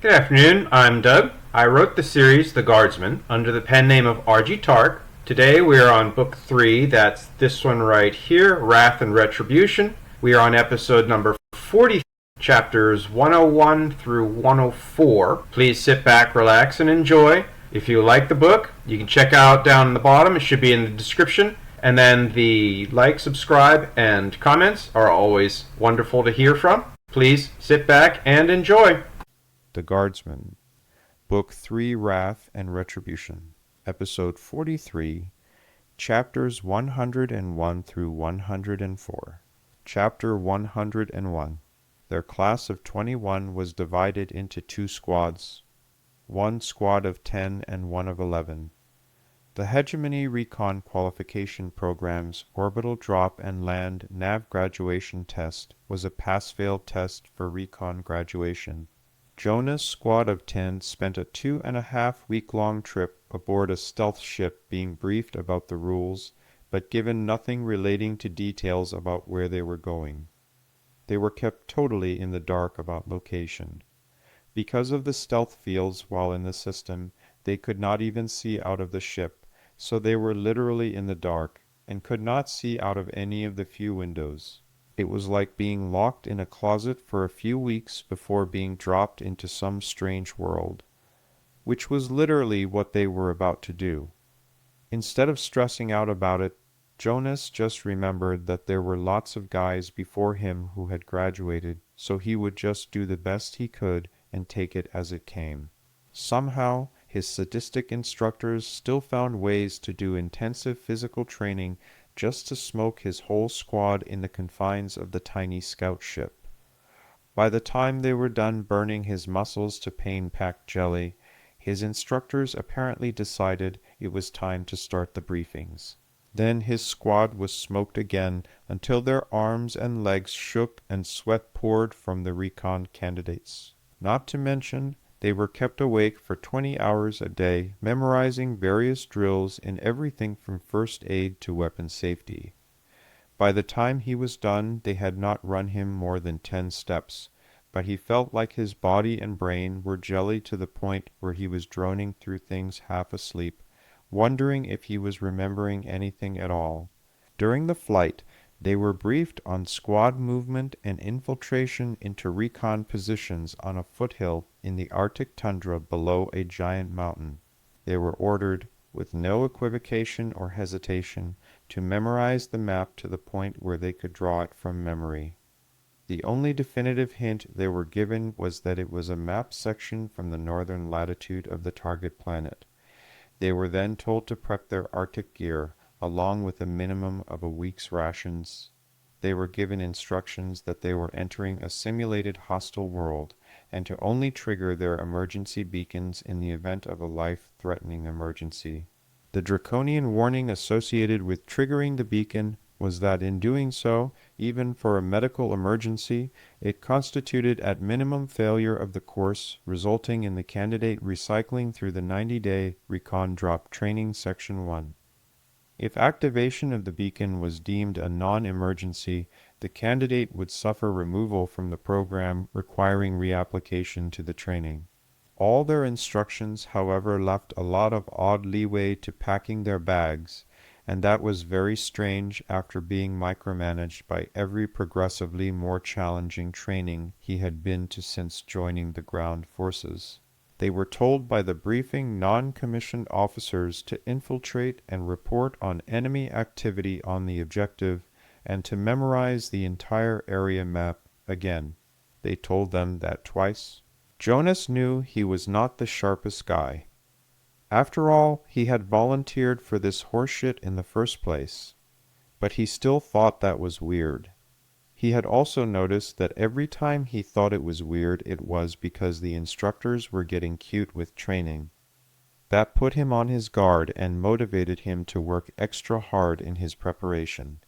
Good afternoon, I'm Doug. I wrote the series The Guardsman under the pen name of R.G. Taark. Today we are on book 3, that's this one right here, Wrath and Retribution. We are on episode number 40, chapters 101 through 104. Please sit back, relax, and enjoy. If you like the book, you can check out down in the bottom, it should be in the description. And then the like, subscribe, and comments are always wonderful to hear from. Please sit back and enjoy. The Guardsman, Book 3, Wrath and Retribution, Episode 43, Chapters 101 through 104. Chapter 101. Their class of 21 was divided into 2 squads, 1 squad of 10 and 1 of 11. The Hegemony Recon Qualification Program's Orbital Drop and Land Nav Graduation Test was a pass-fail test for recon graduation. Jonah's squad of 10 spent a 2.5-week-long trip aboard a stealth ship being briefed about the rules, but given nothing relating to details about where they were going. They were kept totally in the dark about location. Because of the stealth fields while in the system, they could not even see out of the ship, so they were literally in the dark, and could not see out of any of the few windows. It was like being locked in a closet for a few weeks before being dropped into some strange world, which was literally what they were about to do. Instead of stressing out about it, Jonas just remembered that there were lots of guys before him who had graduated, so he would just do the best he could and take it as it came. Somehow, his sadistic instructors still found ways to do intensive physical training just to smoke his whole squad in the confines of the tiny scout ship. By the time they were done burning his muscles to pain-packed jelly, his instructors apparently decided it was time to start the briefings. Then his squad was smoked again until their arms and legs shook and sweat poured from the recon candidates. Not to mention, they were kept awake for 20 hours a day, memorizing various drills in everything from first aid to weapon safety. By the time he was done, they had not run him more than 10 steps, but he felt like his body and brain were jelly to the point where he was droning through things half asleep, wondering if he was remembering anything at all. During the flight, they were briefed on squad movement and infiltration into recon positions on a foothill in the Arctic tundra below a giant mountain. They were ordered, with no equivocation or hesitation, to memorize the map to the point where they could draw it from memory. The only definitive hint they were given was that it was a map section from the northern latitude of the target planet. They were then told to prep their Arctic gear, along with a minimum of a week's rations. They were given instructions that they were entering a simulated hostile world, and to only trigger their emergency beacons in the event of a life-threatening emergency. The draconian warning associated with triggering the beacon was that in doing so, even for a medical emergency, it constituted at minimum failure of the course, resulting in the candidate recycling through the 90-day Recon Drop Training Section 1. If activation of the beacon was deemed a non-emergency, the candidate would suffer removal from the program, requiring reapplication to the training. All their instructions, however, left a lot of odd leeway to packing their bags, and that was very strange after being micromanaged by every progressively more challenging training he had been to since joining the ground forces. They were told by the briefing non-commissioned officers to infiltrate and report on enemy activity on the objective and to memorize the entire area map again. They told them that twice. Jonas knew he was not the sharpest guy. After all, he had volunteered for this horseshit in the first place. But he still thought that was weird. He had also noticed that every time he thought it was weird, it was because the instructors were getting cute with training. That put him on his guard and motivated him to work extra hard in his preparation.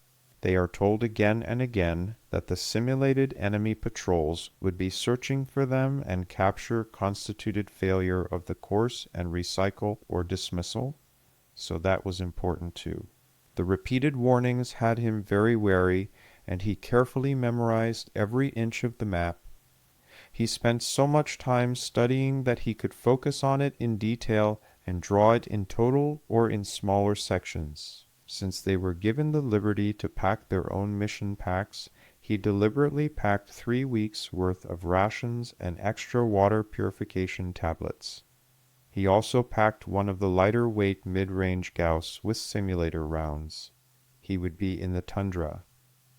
They are told again and again that the simulated enemy patrols would be searching for them and capture constituted failure of the course and recycle or dismissal, so that was important too. The repeated warnings had him very wary, and he carefully memorized every inch of the map. He spent so much time studying that he could focus on it in detail and draw it in total or in smaller sections. Since they were given the liberty to pack their own mission packs, he deliberately packed 3 weeks' worth of rations and extra water purification tablets. He also packed one of the lighter weight mid-range Gauss with simulator rounds. He would be in the tundra.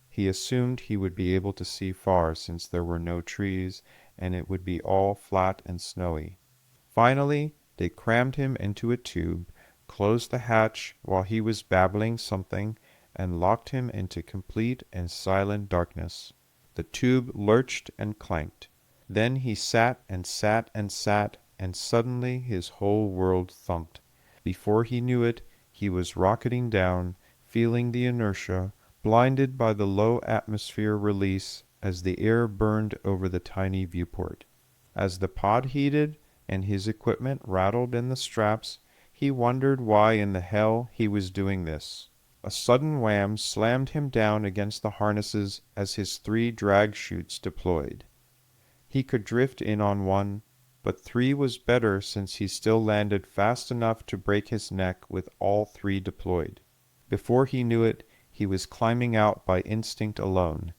He assumed he would be able to see far since there were no trees and it would be all flat and snowy. Finally, they crammed him into a tube, closed the hatch while he was babbling something, and locked him into complete and silent darkness. The tube lurched and clanked. Then he sat and sat and sat, and suddenly his whole world thumped. Before he knew it, he was rocketing down, feeling the inertia, blinded by the low atmosphere release as the air burned over the tiny viewport. As the pod heated and his equipment rattled in the straps, he wondered why in the hell he was doing this. A sudden wham slammed him down against the harnesses as his 3 drag chutes deployed. He could drift in on one, but 3 was better since he still landed fast enough to break his neck with all 3 deployed. Before he knew it, he was climbing out by instinct alone.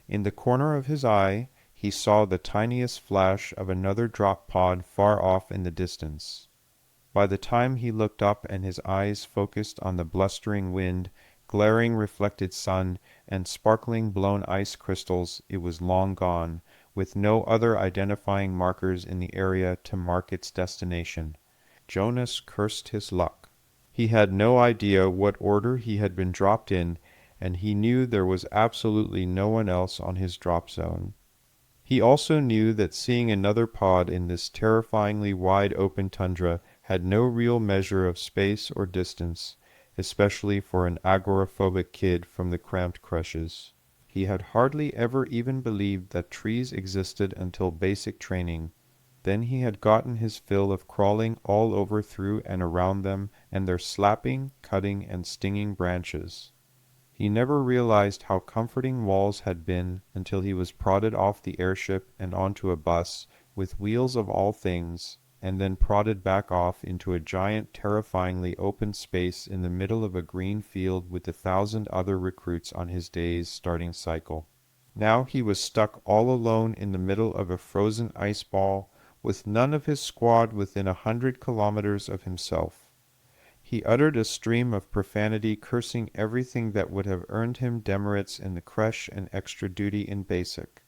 In the corner of his eye, he saw the tiniest flash of another drop pod far off in the distance. By the time he looked up and his eyes focused on the blustering wind, glaring reflected sun, and sparkling blown ice crystals, it was long gone, with no other identifying markers in the area to mark its destination. Jonas cursed his luck. He had no idea what order he had been dropped in, and he knew there was absolutely no one else on his drop zone. He also knew that seeing another pod in this terrifyingly wide open tundra had no real measure of space or distance, especially for an agoraphobic kid from the cramped creches. He had hardly ever even believed that trees existed until basic training. Then he had gotten his fill of crawling all over through and around them and their slapping, cutting, and stinging branches. He never realized how comforting walls had been until he was prodded off the airship and onto a bus, with wheels of all things, and then prodded back off into a giant, terrifyingly open space in the middle of a green field with 1,000 other recruits on his day's starting cycle. Now he was stuck all alone in the middle of a frozen ice ball, with none of his squad within 100 kilometers of himself. He uttered a stream of profanity, cursing everything that would have earned him demerits in the creche and extra duty in basic.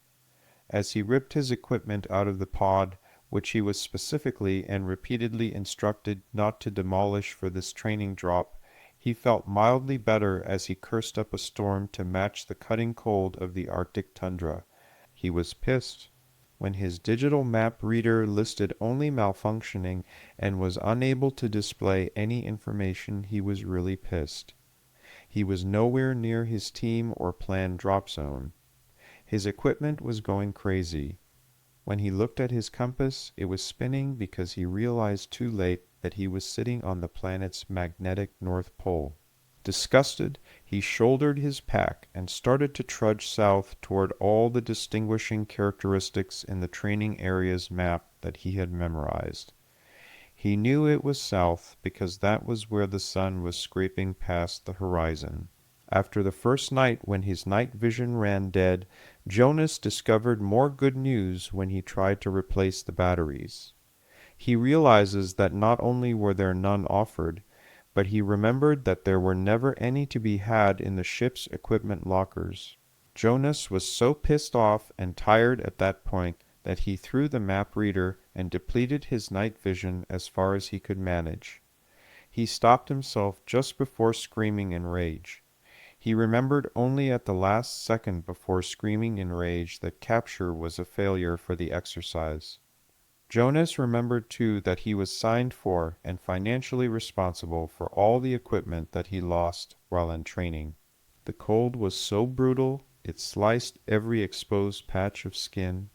As he ripped his equipment out of the pod, which he was specifically and repeatedly instructed not to demolish for this training drop, he felt mildly better as he cursed up a storm to match the cutting cold of the Arctic tundra. He was pissed. When his digital map reader listed only malfunctioning and was unable to display any information, he was really pissed. He was nowhere near his team or planned drop zone. His equipment was going crazy. When he looked at his compass, it was spinning because he realized too late that he was sitting on the planet's magnetic North Pole. Disgusted, he shouldered his pack and started to trudge south toward all the distinguishing characteristics in the training area's map that he had memorized. He knew it was south because that was where the sun was scraping past the horizon. After the first night when his night vision ran dead, Jonas discovered more good news when he tried to replace the batteries. He realizes that not only were there none offered, but he remembered that there were never any to be had in the ship's equipment lockers. Jonas was so pissed off and tired at that point that he threw the map reader and depleted his night vision as far as he could manage. He stopped himself just before screaming in rage. He remembered only at the last second before screaming in rage that capture was a failure for the exercise. Jonas remembered too that he was signed for and financially responsible for all the equipment that he lost while in training. The cold was so brutal it sliced every exposed patch of skin.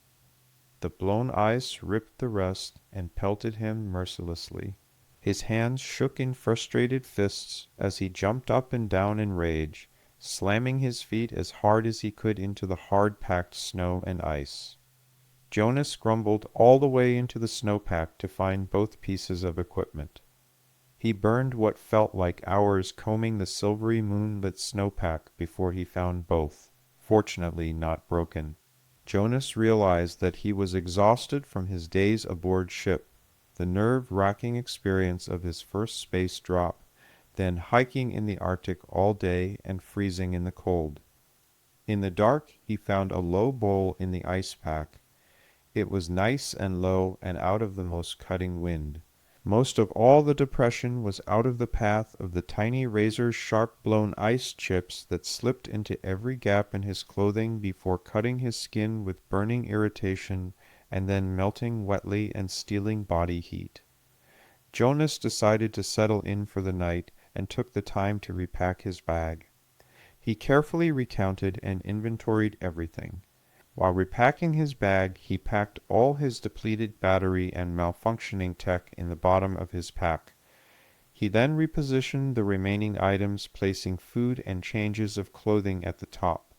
The blown ice ripped the rust and pelted him mercilessly. His hands shook in frustrated fists as he jumped up and down in rage, slamming his feet as hard as he could into the hard-packed snow and ice. Jonas grumbled all the way into the snowpack to find both pieces of equipment. He burned what felt like hours combing the silvery moonlit snowpack before he found both, fortunately not broken. Jonas realized that he was exhausted from his days aboard ship, the nerve-wracking experience of his first space drop, then hiking in the Arctic all day and freezing in the cold. In the dark, he found a low bowl in the ice pack. It was nice and low and out of the most cutting wind. Most of all the depression was out of the path of the tiny razor-sharp blown ice chips that slipped into every gap in his clothing before cutting his skin with burning irritation and then melting wetly and stealing body heat. Jonas decided to settle in for the night and took the time to repack his bag. He carefully recounted and inventoried everything. While repacking his bag, he packed all his depleted battery and malfunctioning tech in the bottom of his pack. He then repositioned the remaining items, placing food and changes of clothing at the top.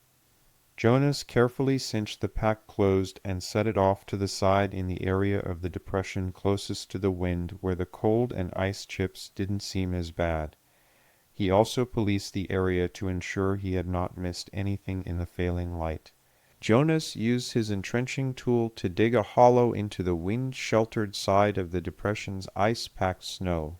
Jonas carefully cinched the pack closed and set it off to the side in the area of the depression closest to the wind where the cold and ice chips didn't seem as bad. He also policed the area to ensure he had not missed anything in the failing light. Jonas used his entrenching tool to dig a hollow into the wind-sheltered side of the depression's ice-packed snow.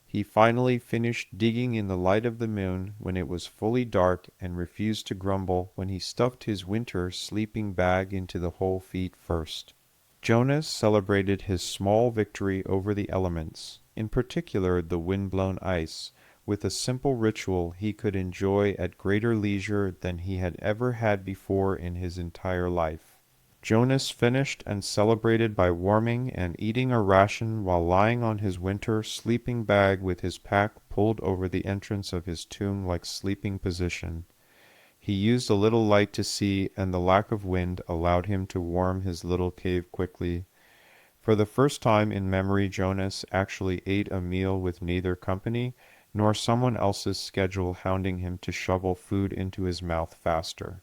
He finally finished digging in the light of the moon when it was fully dark and refused to grumble when he stuffed his winter sleeping bag into the hole feet first. Jonas celebrated his small victory over the elements, in particular the wind-blown ice, with a simple ritual he could enjoy at greater leisure than he had ever had before in his entire life. Jonas finished and celebrated by warming and eating a ration while lying on his winter sleeping bag with his pack pulled over the entrance of his tomb-like sleeping position. He used a little light to see, and the lack of wind allowed him to warm his little cave quickly. For the first time in memory, Jonas actually ate a meal with neither company nor someone else's schedule hounding him to shovel food into his mouth faster.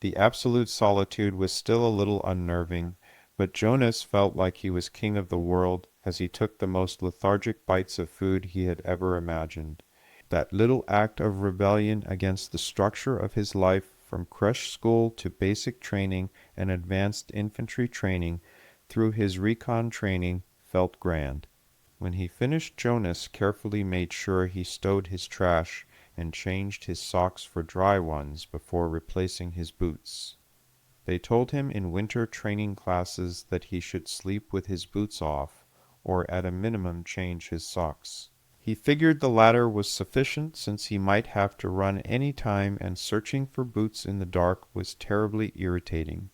The absolute solitude was still a little unnerving, but Jonas felt like he was king of the world as he took the most lethargic bites of food he had ever imagined. That little act of rebellion against the structure of his life, from creche school to basic training and advanced infantry training through his recon training, felt grand. When he finished, Jonas carefully made sure he stowed his trash and changed his socks for dry ones before replacing his boots. They told him in winter training classes that he should sleep with his boots off, or at a minimum change his socks. He figured the latter was sufficient since he might have to run any time and searching for boots in the dark was terribly irritating.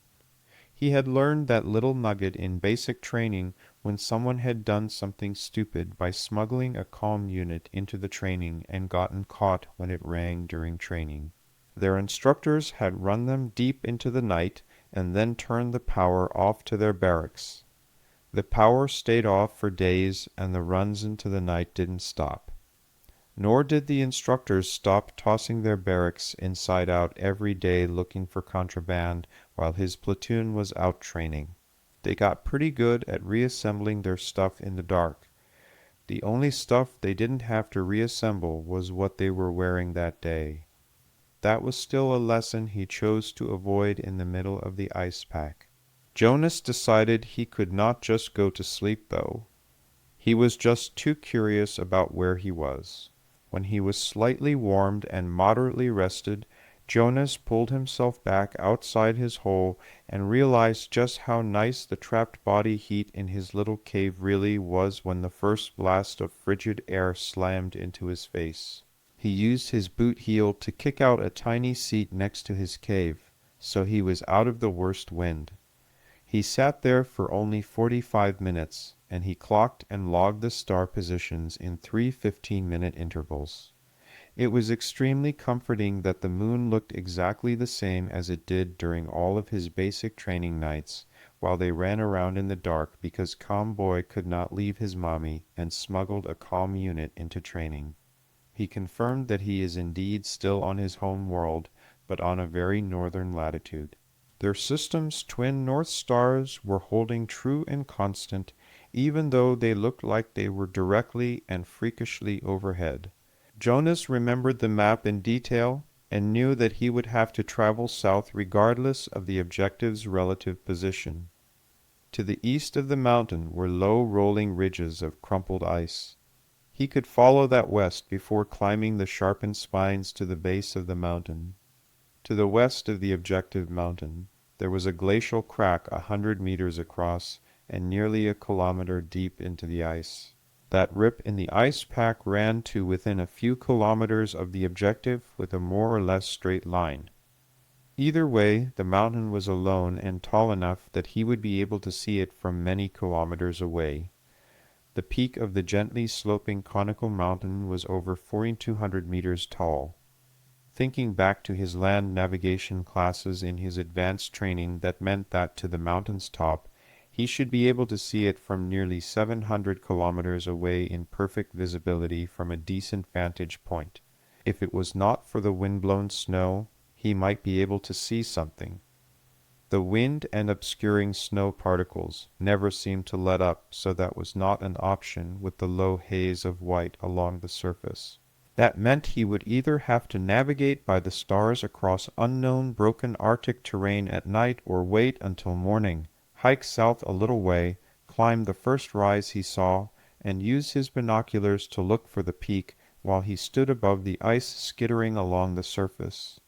He had learned that little nugget in basic training when someone had done something stupid by smuggling a comm unit into the training and gotten caught when it rang during training. Their instructors had run them deep into the night and then turned the power off to their barracks. The power stayed off for days and the runs into the night didn't stop. Nor did the instructors stop tossing their barracks inside out every day looking for contraband while his platoon was out training. They got pretty good at reassembling their stuff in the dark. The only stuff they didn't have to reassemble was what they were wearing that day. That was still a lesson he chose to avoid in the middle of the ice pack. Jonas decided he could not just go to sleep, though. He was just too curious about where he was. When he was slightly warmed and moderately rested, Jonas pulled himself back outside his hole and realized just how nice the trapped body heat in his little cave really was when the first blast of frigid air slammed into his face. He used his boot heel to kick out a tiny seat next to his cave, so he was out of the worst wind. He sat there for only 45 minutes, and he clocked and logged the star positions in 3 15-minute intervals. It was extremely comforting that the moon looked exactly the same as it did during all of his basic training nights, while they ran around in the dark because Comboy could not leave his mommy and smuggled a comm unit into training. He confirmed that he is indeed still on his home world, but on a very northern latitude. Their system's twin North Stars were holding true and constant, even though they looked like they were directly and freakishly overhead. Jonas remembered the map in detail and knew that he would have to travel south regardless of the objective's relative position. To the east of the mountain were low rolling ridges of crumpled ice. He could follow that west before climbing the sharpened spines to the base of the mountain. To the west of the objective mountain, there was a glacial crack 100 meters across and nearly a kilometer deep into the ice. That rip in the ice pack ran to within a few kilometers of the objective with a more or less straight line. Either way, the mountain was alone and tall enough that he would be able to see it from many kilometers away. The peak of the gently sloping conical mountain was over 4,200 meters tall. Thinking back to his land navigation classes in his advanced training, that meant that to the mountain's top, he should be able to see it from nearly 700 kilometers away in perfect visibility from a decent vantage point. If it was not for the wind-blown snow, he might be able to see something. The wind and obscuring snow particles never seemed to let up, so that was not an option with the low haze of white along the surface. That meant he would either have to navigate by the stars across unknown broken Arctic terrain at night or wait until morning, hike south a little way, climb the first rise he saw, and use his binoculars to look for the peak while he stood above the ice skittering along the surface.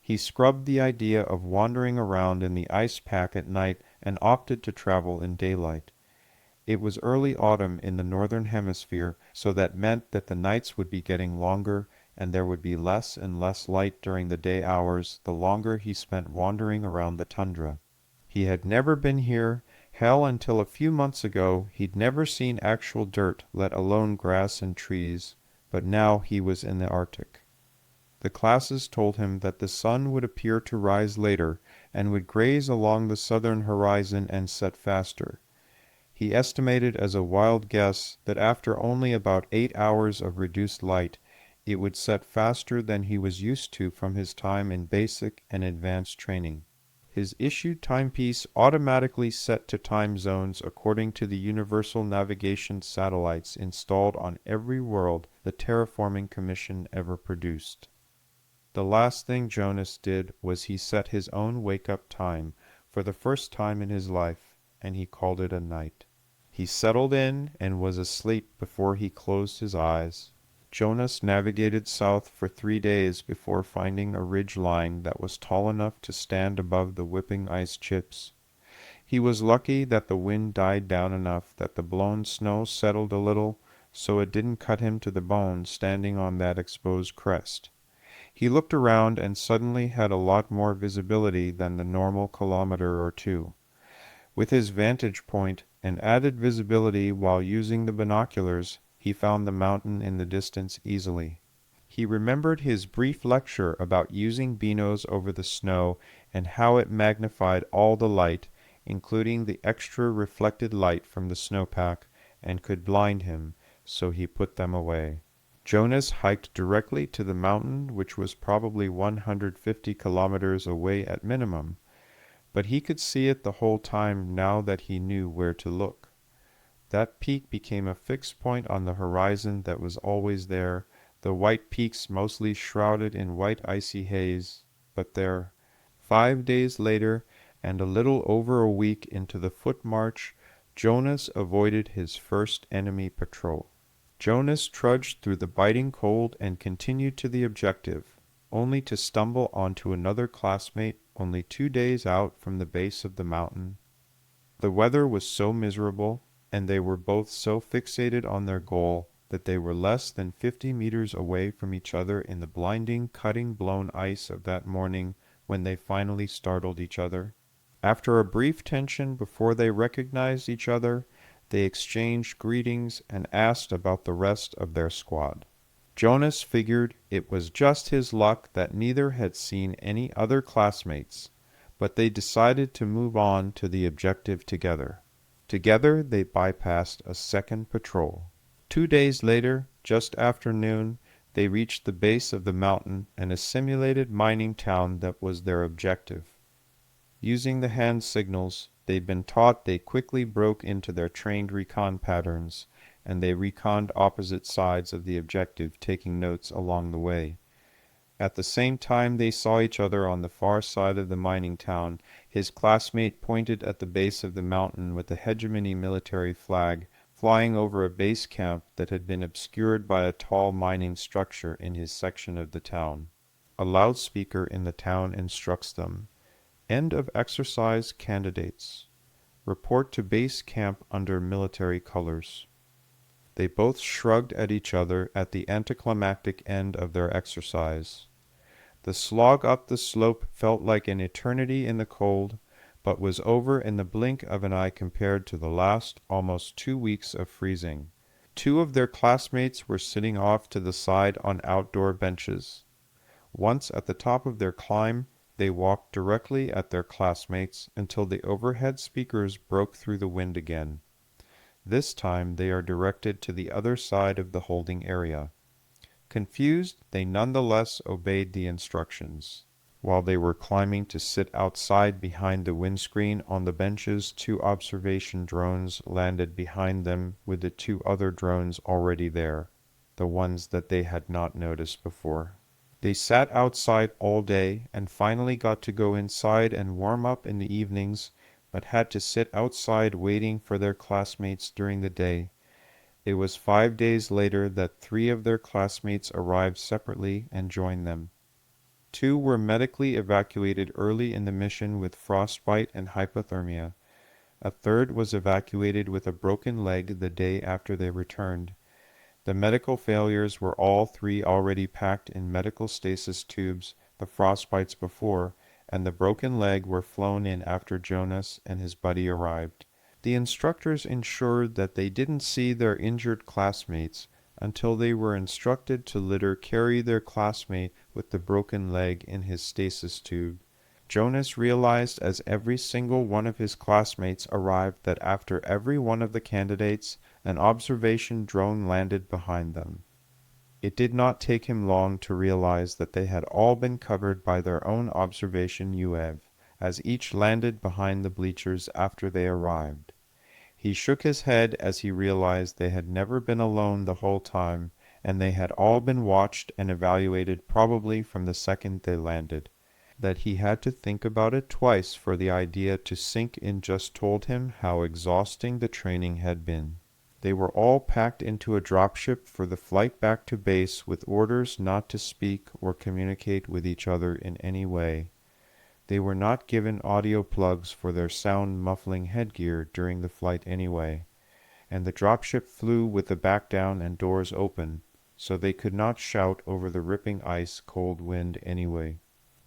He scrubbed the idea of wandering around in the ice pack at night and opted to travel in daylight. It was early autumn in the northern hemisphere, so that meant that the nights would be getting longer and there would be less and less light during the day hours the longer he spent wandering around the tundra. He had never been here. Hell, until a few months ago he'd never seen actual dirt, let alone grass and trees, but now he was in the Arctic. The classes told him that the sun would appear to rise later and would graze along the southern horizon and set faster. He estimated as a wild guess that after only about 8 hours of reduced light, it would set faster than he was used to from his time in basic and advanced training. His issued timepiece automatically set to time zones according to the universal navigation satellites installed on every world the Terraforming Commission ever produced. The last thing Jonas did was he set his own wake-up time for the first time in his life, and he called it a night. He settled in and was asleep before he closed his eyes. Jonas navigated south for 3 days before finding a ridge line that was tall enough to stand above the whipping ice chips. He was lucky that the wind died down enough that the blown snow settled a little, so it didn't cut him to the bone standing on that exposed crest. He looked around and suddenly had a lot more visibility than the normal kilometer or two. With his vantage point and added visibility while using the binoculars, he found the mountain in the distance easily. He remembered his brief lecture about using binos over the snow and how it magnified all the light, including the extra reflected light from the snowpack, and could blind him, so he put them away. Jonas hiked directly to the mountain, which was probably 150 kilometers away at minimum, but he could see it the whole time now that he knew where to look. That peak became a fixed point on the horizon that was always there, the white peaks mostly shrouded in white icy haze, but there. 5 days later, and a little over a week into the foot march, Jonas avoided his first enemy patrol. Jonas trudged through the biting cold and continued to the objective, only to stumble onto another classmate only 2 days out from the base of the mountain. The weather was so miserable, and they were both so fixated on their goal, that they were less than 50 meters away from each other in the blinding, cutting blown ice of that morning when they finally startled each other. After a brief tension before they recognized each other, they exchanged greetings and asked about the rest of their squad. Jonas figured it was just his luck that neither had seen any other classmates, but they decided to move on to the objective together. Together they bypassed a second patrol. 2 days later, just after noon, they reached the base of the mountain and a simulated mining town that was their objective. Using the hand signals they'd been taught, they quickly broke into their trained recon patterns, and they reconned opposite sides of the objective, taking notes along the way. At the same time they saw each other on the far side of the mining town, his classmate pointed at the base of the mountain with the hegemony military flag flying over a base camp that had been obscured by a tall mining structure in his section of the town. A loudspeaker in the town instructs them. End of exercise, candidates. Report to base camp under military colors. They both shrugged at each other at the anticlimactic end of their exercise. The slog up the slope felt like an eternity in the cold, but was over in the blink of an eye compared to the last almost 2 weeks of freezing. 2 of their classmates were sitting off to the side on outdoor benches. Once at the top of their climb, they walked directly at their classmates until the overhead speakers broke through the wind again. This time they are directed to the other side of the holding area. Confused, they nonetheless obeyed the instructions. While they were climbing to sit outside behind the windscreen on the benches, 2 observation drones landed behind them with the 2 other drones already there, the ones that they had not noticed before. They sat outside all day and finally got to go inside and warm up in the evenings, but had to sit outside waiting for their classmates during the day. It was 5 days later that 3 of their classmates arrived separately and joined them. 2 were medically evacuated early in the mission with frostbite and hypothermia. A third was evacuated with a broken leg the day after they returned. The medical failures were all 3 already packed in medical stasis tubes the frostbites before, and the broken leg were flown in after Jonas and his buddy arrived. The instructors ensured that they didn't see their injured classmates until they were instructed to later carry their classmate with the broken leg in his stasis tube. Jonas realized as every single one of his classmates arrived that after every one of the candidates, an observation drone landed behind them. It did not take him long to realize that they had all been covered by their own observation UAV, as each landed behind the bleachers after they arrived. He shook his head as he realized they had never been alone the whole time, and they had all been watched and evaluated probably from the second they landed. That he had to think about it twice for the idea to sink in just told him how exhausting the training had been. They were all packed into a dropship for the flight back to base with orders not to speak or communicate with each other in any way. They were not given audio plugs for their sound muffling headgear during the flight anyway, and the dropship flew with the back down and doors open, so they could not shout over the ripping ice cold wind anyway.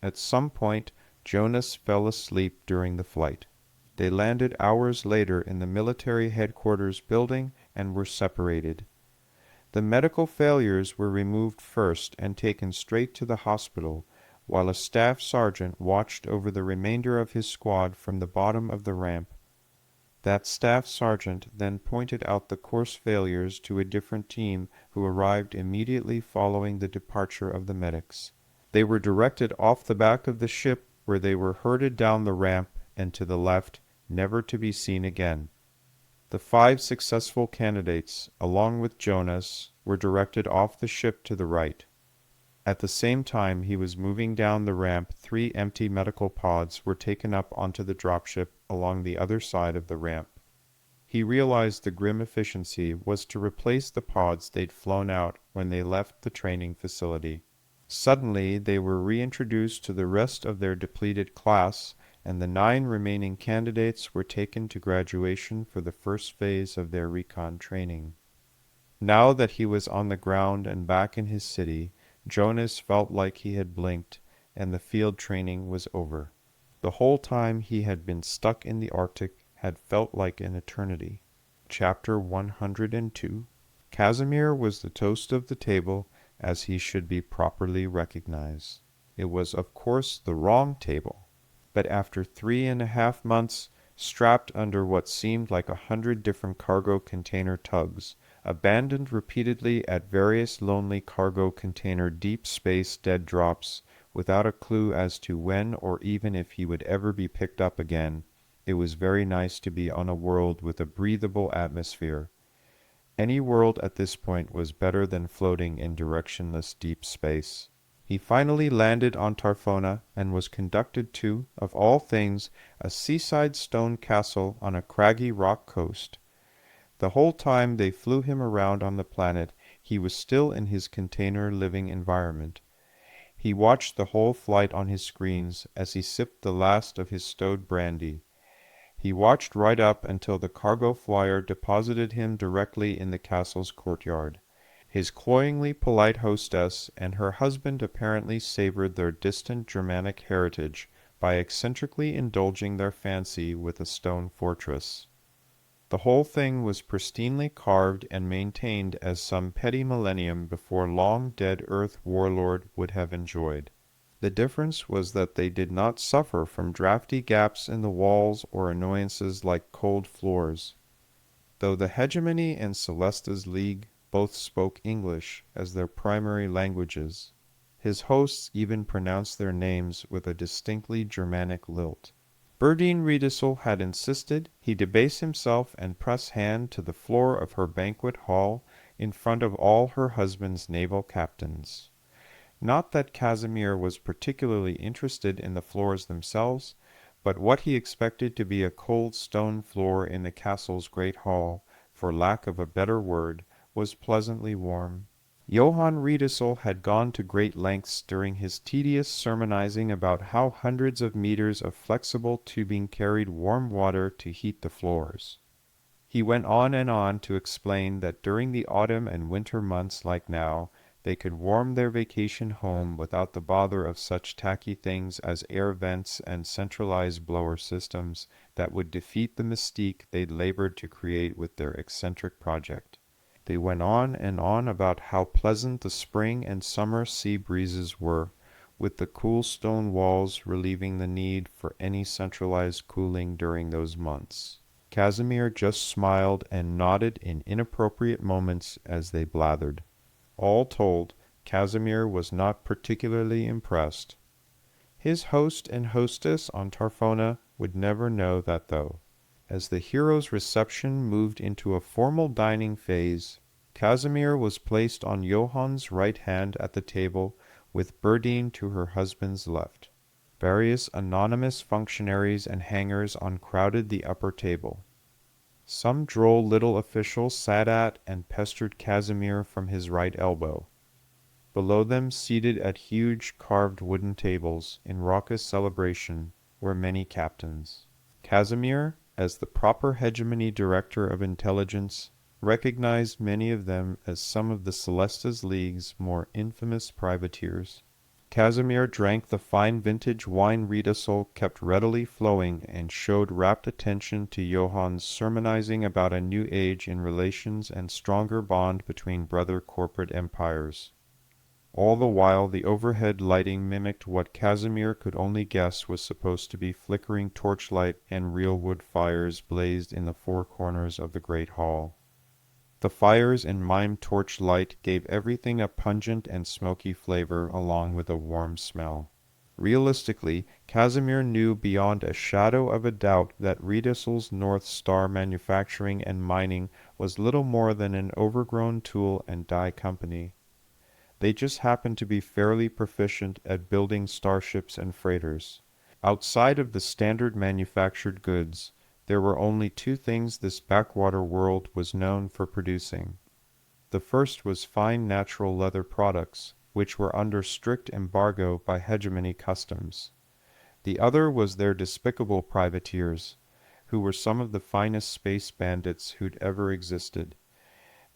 At some point, Jonas fell asleep during the flight. They landed hours later in the military headquarters building and were separated. The medical failures were removed first and taken straight to the hospital, while a staff sergeant watched over the remainder of his squad from the bottom of the ramp. That staff sergeant then pointed out the course failures to a different team who arrived immediately following the departure of the medics. They were directed off the back of the ship, where they were herded down the ramp and to the left, never to be seen again. The 5 successful candidates, along with Jonas, were directed off the ship to the right. At the same time he was moving down the ramp, 3 empty medical pods were taken up onto the dropship along the other side of the ramp. He realized the grim efficiency was to replace the pods they'd flown out when they left the training facility. Suddenly they were reintroduced to the rest of their depleted class, and the 9 remaining candidates were taken to graduation for the first phase of their recon training. Now that he was on the ground and back in his city, Jonas felt like he had blinked, and the field training was over. The whole time he had been stuck in the Arctic had felt like an eternity. Chapter 102. Casimir was the toast of the table, as he should be properly recognized. It was, of course, the wrong table. But after 3.5 months, strapped under what seemed like 100 different cargo container tugs, abandoned repeatedly at various lonely cargo container deep space dead drops, without a clue as to when or even if he would ever be picked up again. It was very nice to be on a world with a breathable atmosphere. Any world at this point was better than floating in directionless deep space. He finally landed on Tarfona and was conducted to, of all things, a seaside stone castle on a craggy rock coast. The whole time they flew him around on the planet, he was still in his container living environment. He watched the whole flight on his screens as he sipped the last of his stowed brandy. He watched right up until the cargo flyer deposited him directly in the castle's courtyard. His cloyingly polite hostess and her husband apparently savored their distant Germanic heritage by eccentrically indulging their fancy with a stone fortress. The whole thing was pristinely carved and maintained as some petty millennium before long-dead Earth warlord would have enjoyed. The difference was that they did not suffer from drafty gaps in the walls or annoyances like cold floors. Though the Hegemony and Celesta's League both spoke English as their primary languages, his hosts even pronounced their names with a distinctly Germanic lilt. Berdine Riedesel had insisted he debase himself and press hand to the floor of her banquet hall in front of all her husband's naval captains. Not that Casimir was particularly interested in the floors themselves, but what he expected to be a cold stone floor in the castle's great hall, for lack of a better word, was pleasantly warm. Johann Riedesel had gone to great lengths during his tedious sermonizing about how hundreds of meters of flexible tubing carried warm water to heat the floors. He went on and on to explain that during the autumn and winter months like now, they could warm their vacation home without the bother of such tacky things as air vents and centralized blower systems that would defeat the mystique they'd labored to create with their eccentric project. They went on and on about how pleasant the spring and summer sea breezes were, with the cool stone walls relieving the need for any centralized cooling during those months. Casimir just smiled and nodded in inappropriate moments as they blathered. All told, Casimir was not particularly impressed. His host and hostess on Tarfona would never know that though. As the hero's reception moved into a formal dining phase, Casimir was placed on Johann's right hand at the table, with Berdine to her husband's left. Various anonymous functionaries and hangers crowded the upper table. Some droll little official sat at and pestered Casimir from his right elbow. Below them, seated at huge carved wooden tables in raucous celebration, were many captains. Casimir, as the proper hegemony director of intelligence, recognized many of them as some of the Celesta's League's more infamous privateers. Casimir drank the fine vintage wine Riedesel kept readily flowing and showed rapt attention to Johann's sermonizing about a new age in relations and stronger bond between brother corporate empires. All the while the overhead lighting mimicked what Casimir could only guess was supposed to be flickering torchlight and real wood fires blazed in the four corners of the great hall. The fires and mimed torch light gave everything a pungent and smoky flavor along with a warm smell. Realistically, Casimir knew beyond a shadow of a doubt that Riedesel's North Star Manufacturing and Mining was little more than an overgrown tool and die company. They just happened to be fairly proficient at building starships and freighters. Outside of the standard manufactured goods, there were only two things this backwater world was known for producing. The first was fine natural leather products, which were under strict embargo by hegemony customs. The other was their despicable privateers, who were some of the finest space bandits who'd ever existed.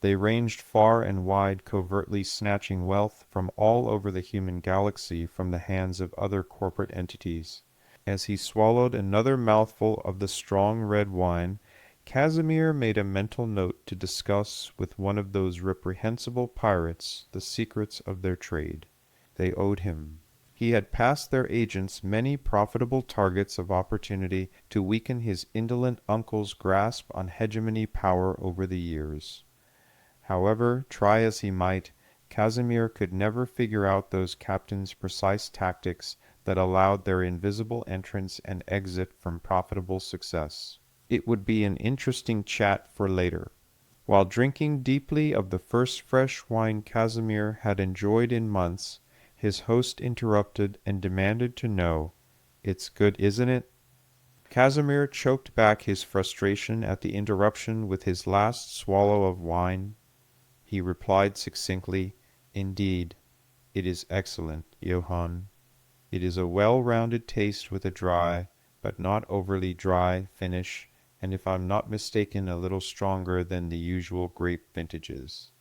They ranged far and wide, covertly snatching wealth from all over the human galaxy from the hands of other corporate entities. As he swallowed another mouthful of the strong red wine, Casimir made a mental note to discuss with one of those reprehensible pirates the secrets of their trade. They owed him. He had passed their agents many profitable targets of opportunity to weaken his indolent uncle's grasp on hegemony power over the years. However, try as he might, Casimir could never figure out those captains' precise tactics that allowed their invisible entrance and exit from profitable success. It would be an interesting chat for later. While drinking deeply of the first fresh wine Casimir had enjoyed in months, his host interrupted and demanded to know, "It's good, isn't it?" Casimir choked back his frustration at the interruption with his last swallow of wine. He replied succinctly, "Indeed, it is excellent, Johann. It is a well-rounded taste with a dry, but not overly dry, finish, and if I'm not mistaken a little stronger than the usual grape vintages."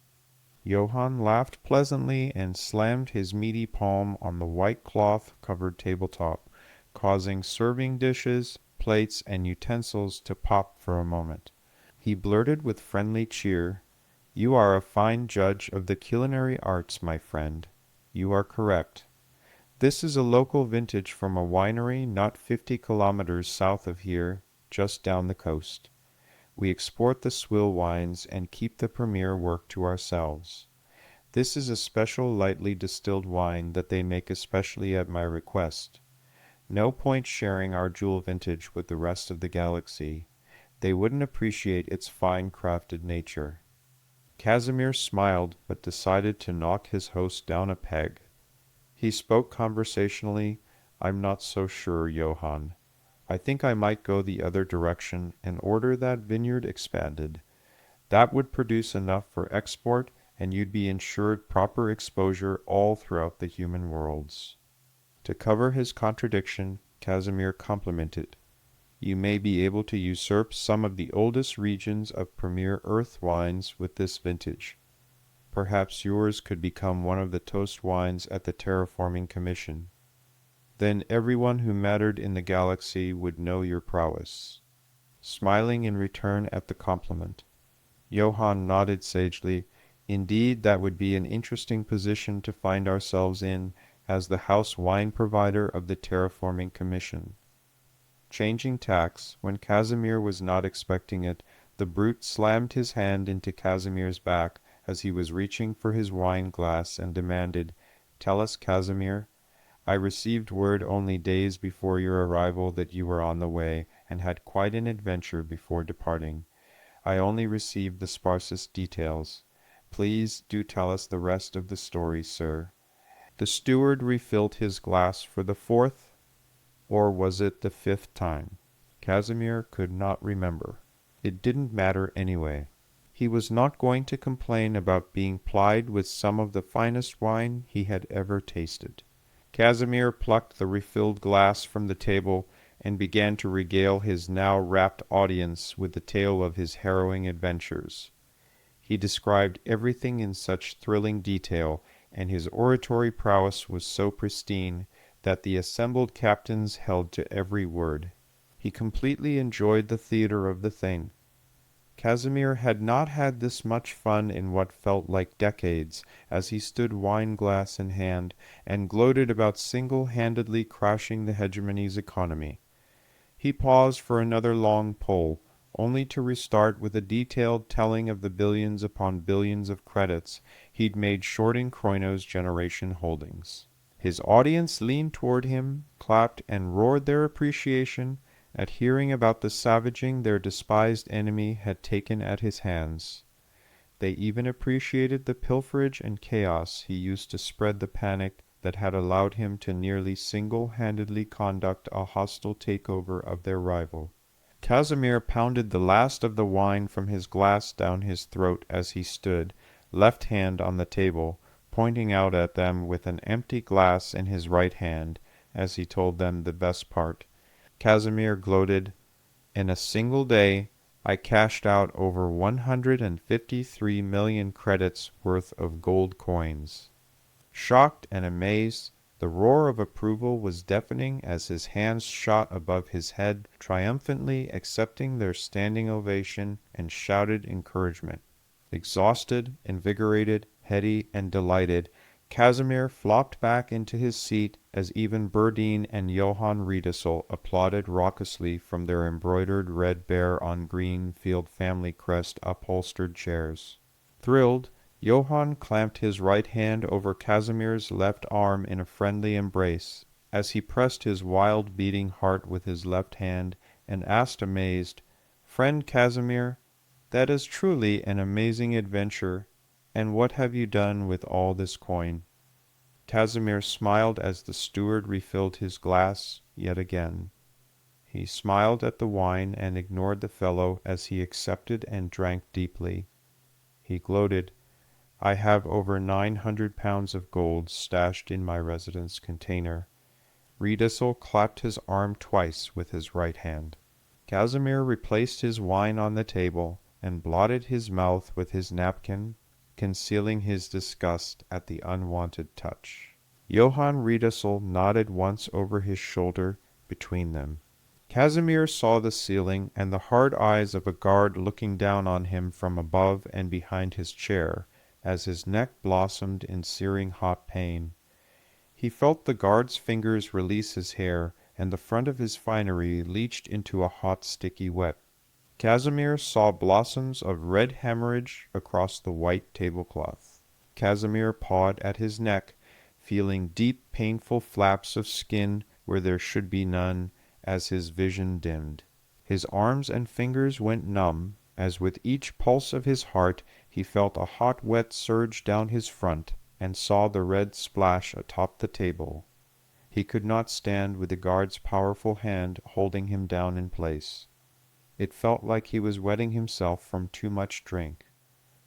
Johann laughed pleasantly and slammed his meaty palm on the white cloth-covered tabletop, causing serving dishes, plates, and utensils to pop for a moment. He blurted with friendly cheer, "You are a fine judge of the culinary arts, my friend. You are correct. This is a local vintage from a winery not 50 kilometers south of here, just down the coast. We export the swill wines and keep the premier work to ourselves. This is a special lightly distilled wine that they make especially at my request. No point sharing our jewel vintage with the rest of the galaxy. They wouldn't appreciate its fine crafted nature." Casimir smiled, but decided to knock his host down a peg. He spoke conversationally, "I'm not so sure, Johann. I think I might go the other direction and order that vineyard expanded. That would produce enough for export, and you'd be ensured proper exposure all throughout the human worlds." To cover his contradiction, Casimir complimented, "You may be able to usurp some of the oldest regions of premier earth wines with this vintage. Perhaps yours could become one of the toast wines at the Terraforming Commission. Then everyone who mattered in the galaxy would know your prowess." Smiling in return at the compliment, Johann nodded sagely, "Indeed, that would be an interesting position to find ourselves in as the house wine provider of the Terraforming Commission." Changing tacks, when Casimir was not expecting it, the brute slammed his hand into Casimir's back as he was reaching for his wine glass and demanded, "Tell us, Casimir. I received word only days before your arrival that you were on the way, and had quite an adventure before departing. I only received the sparsest details. Please do tell us the rest of the story, sir." The steward refilled his glass for the fourth, or was it the fifth time? Casimir could not remember. It didn't matter anyway. He was not going to complain about being plied with some of the finest wine he had ever tasted. Casimir plucked the refilled glass from the table and began to regale his now rapt audience with the tale of his harrowing adventures. He described everything in such thrilling detail, and his oratory prowess was so pristine that the assembled captains held to every word. He completely enjoyed the theater of the thing. Casimir had not had this much fun in what felt like decades, as he stood wine-glass in hand and gloated about single-handedly crashing the hegemony's economy. He paused for another long pull, only to restart with a detailed telling of the billions upon billions of credits he'd made shorting Kroino's generation holdings. His audience leaned toward him, clapped, and roared their appreciation at hearing about the savaging their despised enemy had taken at his hands. They even appreciated the pilferage and chaos he used to spread the panic that had allowed him to nearly single-handedly conduct a hostile takeover of their rival. Casimir pounded the last of the wine from his glass down his throat as he stood, left hand on the table, pointing out at them with an empty glass in his right hand, as he told them the best part. Casimir gloated, "In a single day, I cashed out over 153 million credits worth of gold coins." Shocked and amazed, the roar of approval was deafening as his hands shot above his head, triumphantly accepting their standing ovation and shouted encouragement. Exhausted, invigorated, heady, and delighted, Casimir flopped back into his seat as even Burdine and Johann Riedesel applauded raucously from their embroidered red bear on green field family crest upholstered chairs. Thrilled, Johann clamped his right hand over Casimir's left arm in a friendly embrace, as he pressed his wild beating heart with his left hand, and asked amazed, "Friend Casimir, that is truly an amazing adventure, and what have you done with all this coin?" Casimir smiled as the steward refilled his glass yet again. He smiled at the wine and ignored the fellow as he accepted and drank deeply. He gloated, "I have over 900 pounds of gold stashed in my residence container." Riedesel clapped his arm twice with his right hand. Casimir replaced his wine on the table and blotted his mouth with his napkin, concealing his disgust at the unwanted touch. Johann Riedesel nodded once over his shoulder between them. Casimir saw the ceiling and the hard eyes of a guard looking down on him from above and behind his chair, as his neck blossomed in searing hot pain. He felt the guard's fingers release his hair, and the front of his finery leached into a hot sticky wet. Casimir saw blossoms of red hemorrhage across the white tablecloth. Casimir pawed at his neck, feeling deep painful flaps of skin where there should be none, as his vision dimmed. His arms and fingers went numb, as with each pulse of his heart he felt a hot wet surge down his front, and saw the red splash atop the table. He could not stand with the guard's powerful hand holding him down in place. It felt like he was wetting himself from too much drink.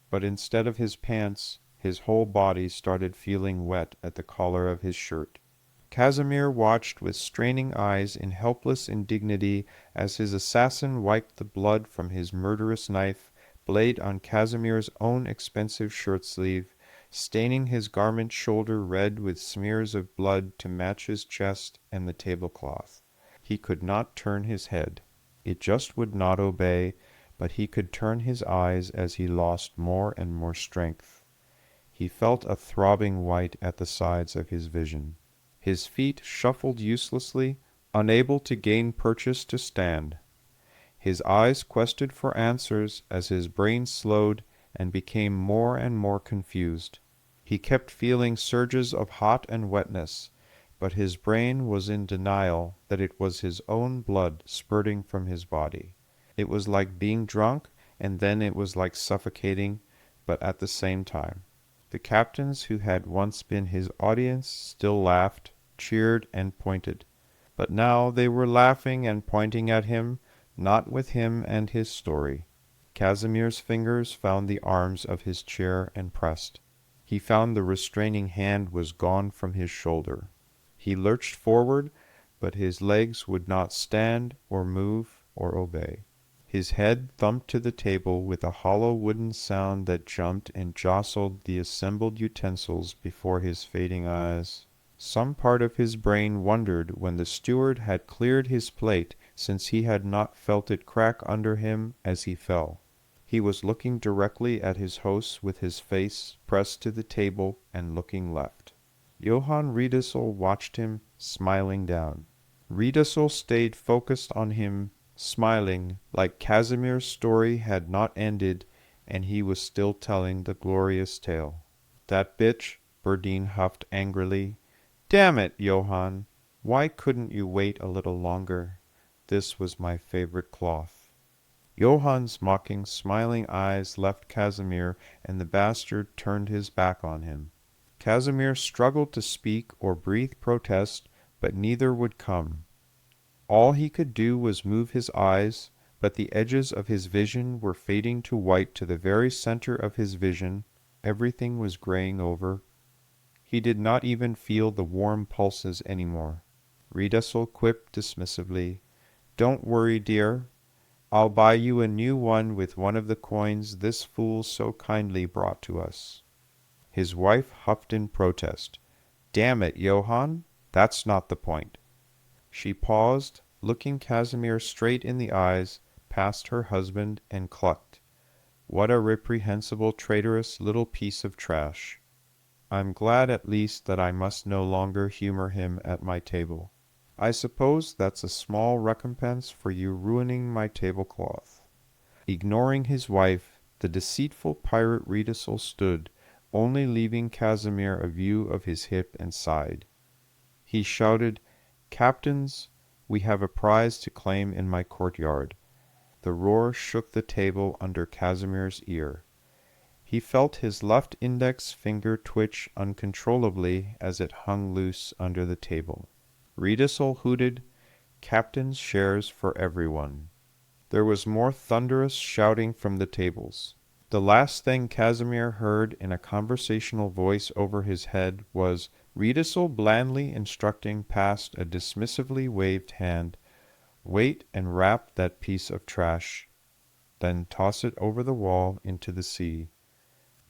But instead of his pants, his whole body started feeling wet at the collar of his shirt. Casimir watched with straining eyes in helpless indignity as his assassin wiped the blood from his murderous knife blade on Casimir's own expensive shirt-sleeve, staining his garment shoulder red with smears of blood to match his chest and the tablecloth. He could not turn his head. It just would not obey, but he could turn his eyes as he lost more and more strength. He felt a throbbing white at the sides of his vision. His feet shuffled uselessly, unable to gain purchase to stand. His eyes quested for answers as his brain slowed and became more and more confused. He kept feeling surges of hot and wetness, but his brain was in denial that it was his own blood spurting from his body. It was like being drunk, and then it was like suffocating, but at the same time. The captains who had once been his audience still laughed, cheered, and pointed. But now they were laughing and pointing at him, not with him and his story. Casimir's fingers found the arms of his chair and pressed. He found the restraining hand was gone from his shoulder. He lurched forward, but his legs would not stand or move or obey. His head thumped to the table with a hollow wooden sound that jumped and jostled the assembled utensils before his fading eyes. Some part of his brain wondered when the steward had cleared his plate, since he had not felt it crack under him as he fell. He was looking directly at his host with his face pressed to the table and looking left. Johann Riedesel watched him, smiling down. Riedesel stayed focused on him, smiling, like Casimir's story had not ended and he was still telling the glorious tale. "That bitch," Burdine huffed angrily. "Damn it, Johann, why couldn't you wait a little longer? This was my favorite cloth." Johann's mocking, smiling eyes left Casimir, and the bastard turned his back on him. Casimir struggled to speak or breathe protest, but neither would come. All he could do was move his eyes, but the edges of his vision were fading to white to the very center of his vision. Everything was graying over. He did not even feel the warm pulses anymore. Riedesel quipped dismissively, "Don't worry, dear. I'll buy you a new one with one of the coins this fool so kindly brought to us." His wife huffed in protest. "Damn it, Johann, that's not the point." She paused, looking Casimir straight in the eyes, past her husband, and clucked, "What a reprehensible, traitorous little piece of trash. I'm glad at least that I must no longer humor him at my table. I suppose that's a small recompense for you ruining my tablecloth." Ignoring his wife, the deceitful pirate Riedesel stood, only leaving Casimir a view of his hip and side. He shouted, "Captains, we have a prize to claim in my courtyard." The roar shook the table under Casimir's ear. He felt his left index finger twitch uncontrollably as it hung loose under the table. Riedisel hooted, "Captain's shares for everyone." There was more thunderous shouting from the tables. The last thing Casimir heard in a conversational voice over his head was Riedisel blandly instructing past a dismissively waved hand, "Wait and wrap that piece of trash. Then toss it over the wall into the sea."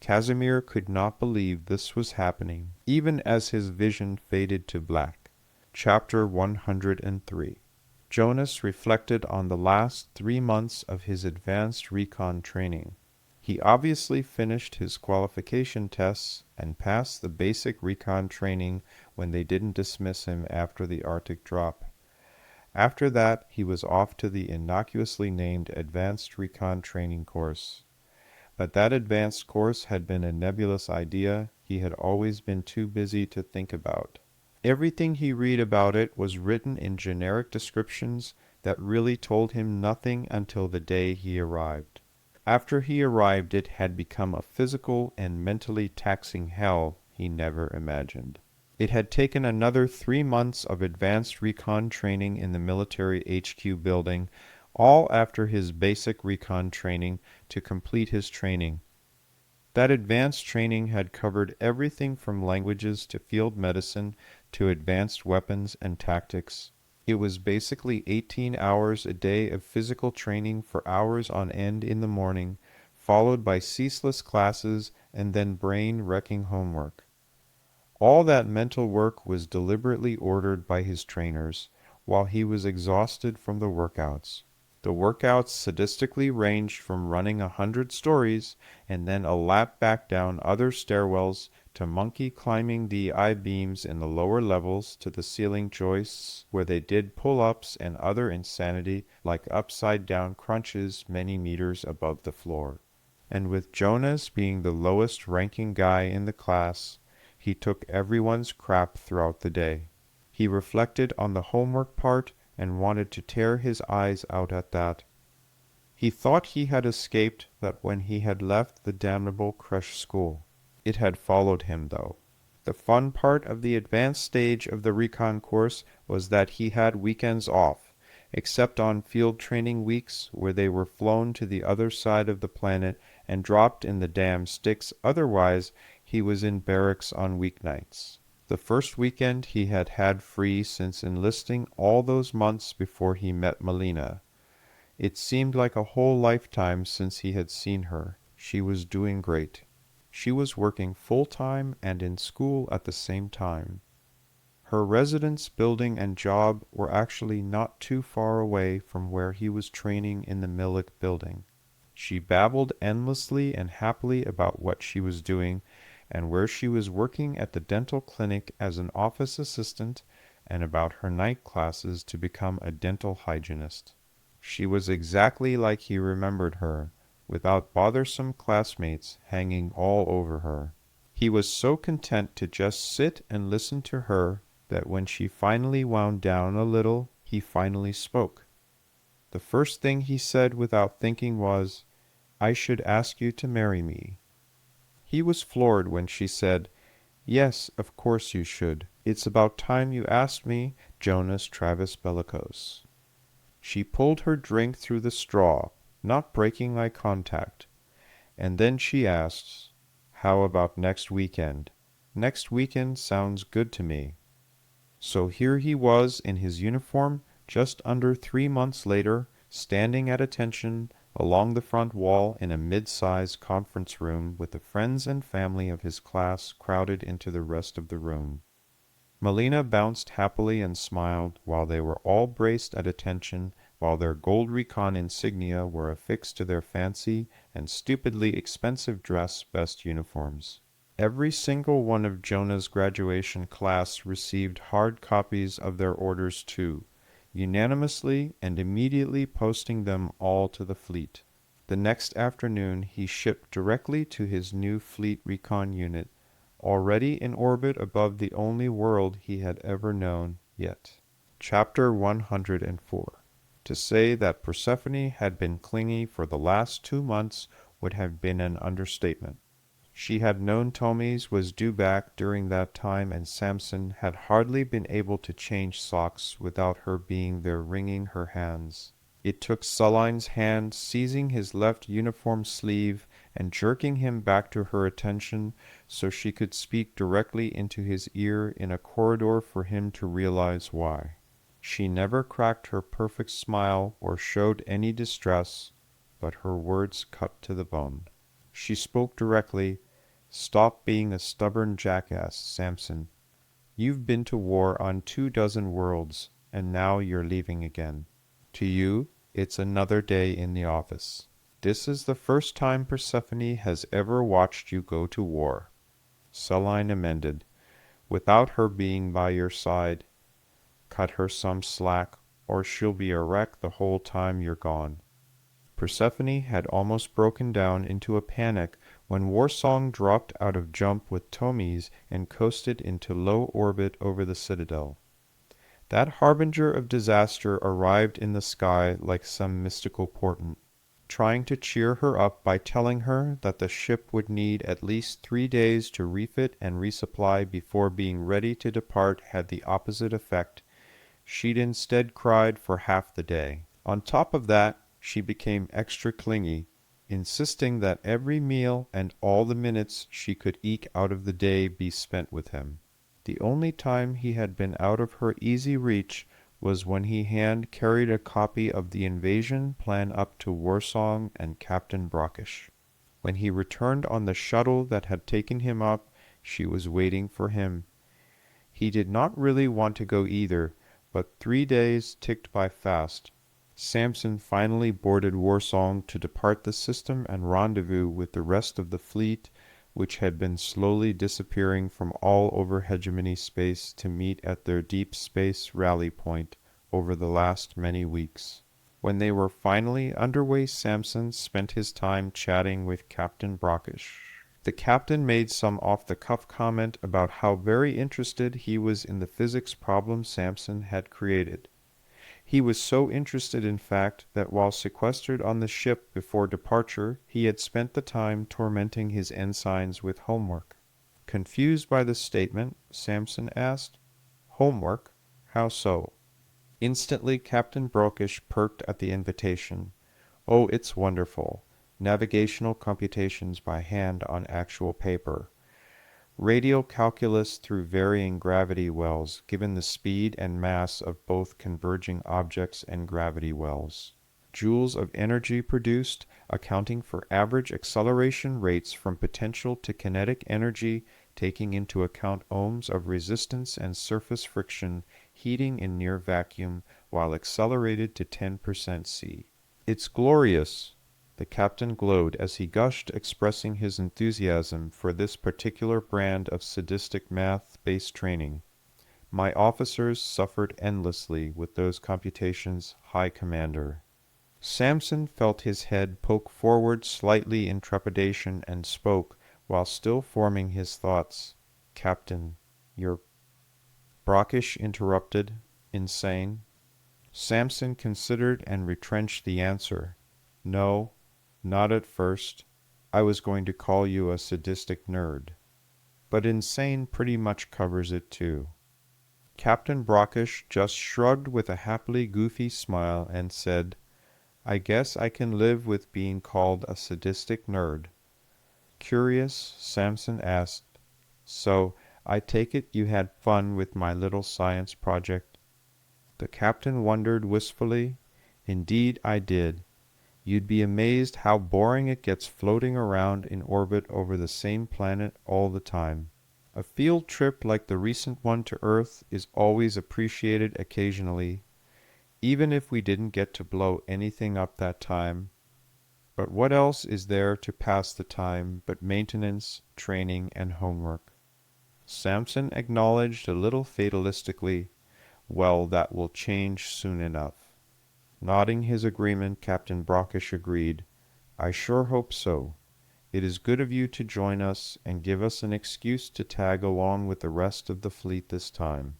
Casimir could not believe this was happening, even as his vision faded to black. Chapter 103. Jonas reflected on the last 3 months of his advanced recon training. He obviously finished his qualification tests and passed the basic recon training when they didn't dismiss him after the Arctic drop. After that, he was off to the innocuously named Advanced Recon Training course. But that advanced course had been a nebulous idea he had always been too busy to think about. Everything he read about it was written in generic descriptions that really told him nothing until the day he arrived. After he arrived, it had become a physical and mentally taxing hell he never imagined. It had taken another 3 months of advanced recon training in the military HQ building, all after his basic recon training, to complete his training. That advanced training had covered everything from languages to field medicine to advanced weapons and tactics. It was basically 18 hours a day of physical training for hours on end in the morning, followed by ceaseless classes and then brain-wrecking homework. All that mental work was deliberately ordered by his trainers, while he was exhausted from the workouts. The workouts sadistically ranged from running 100 stories and then a lap back down other stairwells to monkey climbing the I-beams in the lower levels to the ceiling joists where they did pull-ups and other insanity like upside-down crunches many meters above the floor. And with Jonas being the lowest ranking guy in the class, he took everyone's crap throughout the day. He reflected on the homework part and wanted to tear his eyes out at that. He thought he had escaped that when he had left the damnable creche school. It had followed him, though. The fun part of the advanced stage of the recon course was that he had weekends off, except on field training weeks where they were flown to the other side of the planet and dropped in the damn sticks. Otherwise, he was in barracks on weeknights. The first weekend he had had free since enlisting all those months before he met Melina. It seemed like a whole lifetime since he had seen her. She was doing great. She was working full-time and in school at the same time. Her residence building and job were actually not too far away from where he was training in the Milik building. She babbled endlessly and happily about what she was doing, and where she was working at the dental clinic as an office assistant, and about her night classes to become a dental hygienist. She was exactly like he remembered her, without bothersome classmates hanging all over her. He was so content to just sit and listen to her that when she finally wound down a little, he finally spoke. The first thing he said without thinking was, "I should ask you to marry me." He was floored when she said, "Yes, of course you should. It's about time you asked me, Jonas Travis Bellicose." She pulled her drink through the straw, not breaking eye contact. And then she asked, "How about next weekend?" "Next weekend sounds good to me." So here he was in his uniform, just under 3 months later, standing at attention along the front wall in a mid-sized conference room with the friends and family of his class crowded into the rest of the room. Melina bounced happily and smiled while they were all braced at attention, while their gold recon insignia were affixed to their fancy and stupidly expensive dress vest uniforms. Every single one of Jonah's graduation class received hard copies of their orders too, unanimously and immediately posting them all to the fleet. The next afternoon he shipped directly to his new fleet recon unit, already in orbit above the only world he had ever known yet. Chapter 104. To say that Persephone had been clingy for the last 2 months would have been an understatement. She had known Tomies was due back during that time, and Samson had hardly been able to change socks without her being there wringing her hands. It took Suline's hand seizing his left uniform sleeve and jerking him back to her attention so she could speak directly into his ear in a corridor for him to realize why. She never cracked her perfect smile or showed any distress, but her words cut to the bone. She spoke directly. "Stop being a stubborn jackass, Samson. You've been to war on 24 worlds, and now you're leaving again. To you, it's another day in the office. This is the first time Persephone has ever watched you go to war." Suline amended, "Without her being by your side. Cut her some slack, or she'll be a wreck the whole time you're gone." Persephone had almost broken down into a panic when Warsong dropped out of jump with Tomies and coasted into low orbit over the citadel. That harbinger of disaster arrived in the sky like some mystical portent, trying to cheer her up by telling her that the ship would need at least 3 days to refit and resupply before being ready to depart had the opposite effect. She'd instead cried for half the day. On top of that, she became extra clingy, insisting that every meal and all the minutes she could eke out of the day be spent with him. The only time he had been out of her easy reach was when he hand-carried a copy of the invasion plan up to Warsong and Captain Brockish. When he returned on the shuttle that had taken him up, she was waiting for him. He did not really want to go either, but 3 days ticked by fast. Samson finally boarded Warsong to depart the system and rendezvous with the rest of the fleet, which had been slowly disappearing from all over hegemony space to meet at their deep space rally point over the last many weeks. When they were finally underway, Samson spent his time chatting with Captain Brockish. The captain made some off-the-cuff comment about how very interested he was in the physics problem Samson had created. He was so interested, in fact, that while sequestered on the ship before departure, he had spent the time tormenting his ensigns with homework. Confused by the statement, Samson asked, "Homework? How so?" Instantly Captain Brockish perked at the invitation. "Oh, it's wonderful. Navigational computations by hand on actual paper. Radial calculus through varying gravity wells, given the speed and mass of both converging objects and gravity wells. Joules of energy produced, accounting for average acceleration rates from potential to kinetic energy, taking into account ohms of resistance and surface friction, heating in near vacuum, while accelerated to 10% C. It's glorious." The captain glowed as he gushed, expressing his enthusiasm for this particular brand of sadistic math-based training. "My officers suffered endlessly with those computations, High Commander." Samson felt his head poke forward slightly in trepidation and spoke, while still forming his thoughts. "Captain, you're—" Brockish interrupted, insane. Samson considered and retrenched the answer. "No. Not at first. I was going to call you a sadistic nerd. But insane pretty much covers it too." Captain Brockish just shrugged with a happily goofy smile and said, "I guess I can live with being called a sadistic nerd." Curious, Samson asked, "So, I take it you had fun with my little science project?" The captain wondered wistfully. "Indeed I did. You'd be amazed how boring it gets floating around in orbit over the same planet all the time. A field trip like the recent one to Earth is always appreciated occasionally, even if we didn't get to blow anything up that time. But what else is there to pass the time but maintenance, training, and homework?" Samson acknowledged a little fatalistically, "Well, that will change soon enough." Nodding his agreement, Captain Brockish agreed, I sure hope so. It is good of you to join us and give us an excuse to tag along with the rest of the fleet this time.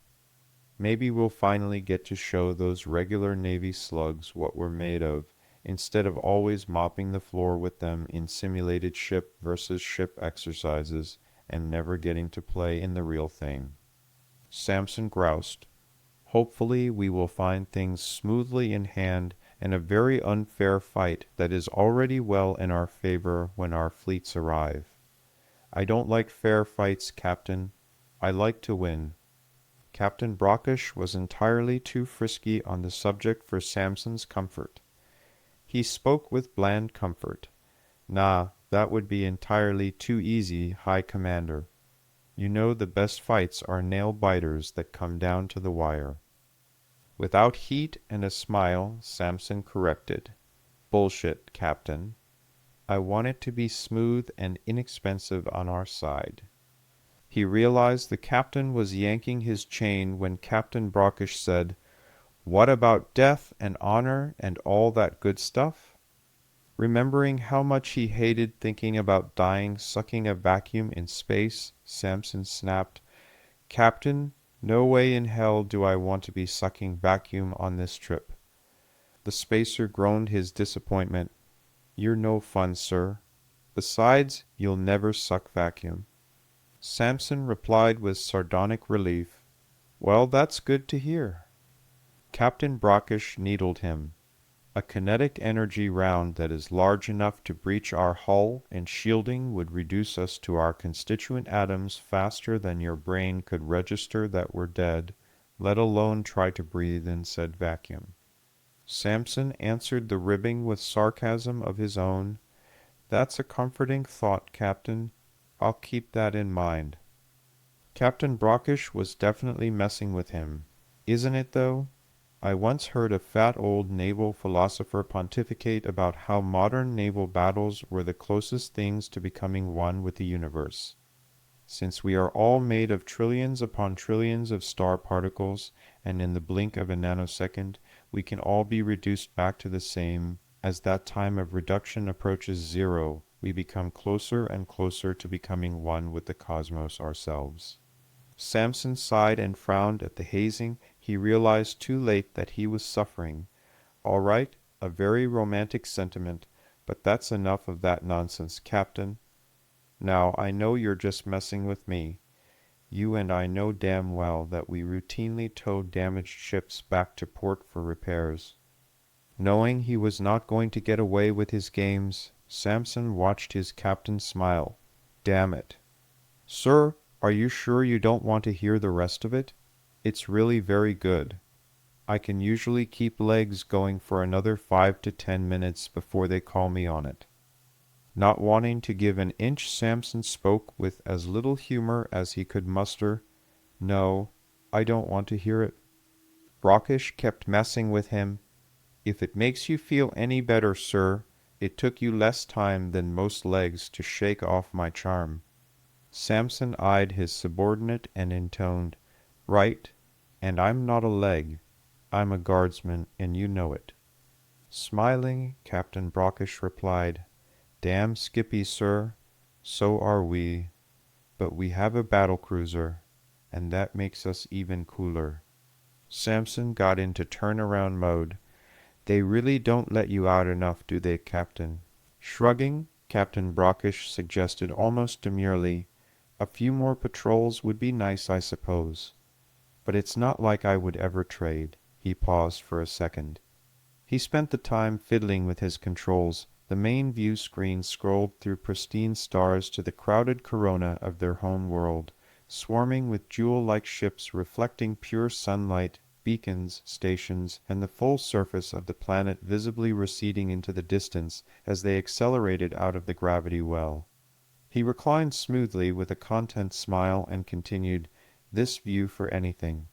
Maybe we'll finally get to show those regular Navy slugs what we're made of, instead of always mopping the floor with them in simulated ship versus ship exercises and never getting to play in the real thing. Samson groused. Hopefully we will find things smoothly in hand and a very unfair fight that is already well in our favor when our fleets arrive. I don't like fair fights, Captain. I like to win. Captain Brockish was entirely too frisky on the subject for Samson's comfort. He spoke with bland comfort. Nah, that would be entirely too easy, High Commander. You know the best fights are nail-biters that come down to the wire. Without heat and a smile, Samson corrected. Bullshit, Captain. I want it to be smooth and inexpensive on our side. He realized the captain was yanking his chain when Captain Brockish said, "What about death and honor and all that good stuff?" Remembering how much he hated thinking about dying sucking a vacuum in space, Samson snapped, "Captain, no way in hell do I want to be sucking vacuum on this trip." The spacer groaned his disappointment. "You're no fun, sir. Besides, you'll never suck vacuum." Samson replied with sardonic relief, "Well, that's good to hear." Captain Brockish needled him. "A kinetic energy round that is large enough to breach our hull and shielding would reduce us to our constituent atoms faster than your brain could register that we're dead, let alone try to breathe in said vacuum." Samson answered the ribbing with sarcasm of his own. "That's a comforting thought, Captain. I'll keep that in mind." Captain Brockish was definitely messing with him. Isn't it, though? I once heard a fat old naval philosopher pontificate about how modern naval battles were the closest things to becoming one with the universe. Since we are all made of trillions upon trillions of star particles, and in the blink of a nanosecond, we can all be reduced back to the same. As that time of reduction approaches zero, we become closer and closer to becoming one with the cosmos ourselves. Samson sighed and frowned at the hazing. He realized too late that he was suffering. All right, a very romantic sentiment, but that's enough of that nonsense, Captain. Now, I know you're just messing with me. You and I know damn well that we routinely tow damaged ships back to port for repairs. Knowing he was not going to get away with his games, Samson watched his captain smile. Damn it. "Sir, are you sure you don't want to hear the rest of it? It's really very good. I can usually keep legs going for another 5 to 10 minutes before they call me on it." Not wanting to give an inch, Samson spoke with as little humor as he could muster. "No, I don't want to hear it." Brockish kept messing with him. "If it makes you feel any better, sir, it took you less time than most legs to shake off my charm." Samson eyed his subordinate and intoned, "Right, and I'm not a leg. I'm a guardsman, and you know it." Smiling, Captain Brockish replied, "Damn skippy, sir. So are we. But we have a battle cruiser, and that makes us even cooler." Samson got into turnaround mode. "They really don't let you out enough, do they, Captain?" Shrugging, Captain Brockish suggested almost demurely, "A few more patrols would be nice, I suppose. But it's not like I would ever trade." He paused for a second. He spent the time fiddling with his controls. The main view screen scrolled through pristine stars to the crowded corona of their home world, swarming with jewel-like ships reflecting pure sunlight, beacons, stations, and the full surface of the planet visibly receding into the distance as they accelerated out of the gravity well. He reclined smoothly with a content smile and continued, "This view for anything."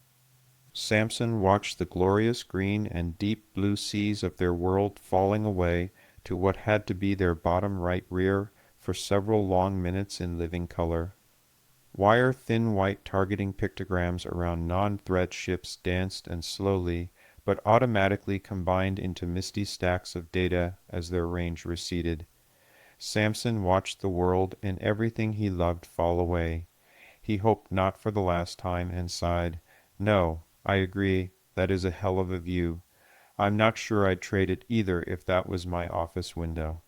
Samson watched the glorious green and deep blue seas of their world falling away to what had to be their bottom right rear for several long minutes in living color. Wire-thin white targeting pictograms around non-threat ships danced and slowly, but automatically combined into misty stacks of data as their range receded. Samson watched the world and everything he loved fall away. He hoped not for the last time and sighed, "No, I agree, that is a hell of a view. I'm not sure I'd trade it either if that was my office window."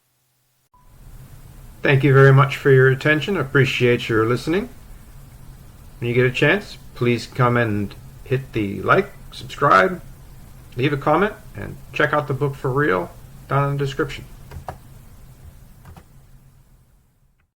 Thank you very much for your attention. Appreciate your listening. When you get a chance, please come and hit the like, subscribe, leave a comment, and check out the book for real down in the description.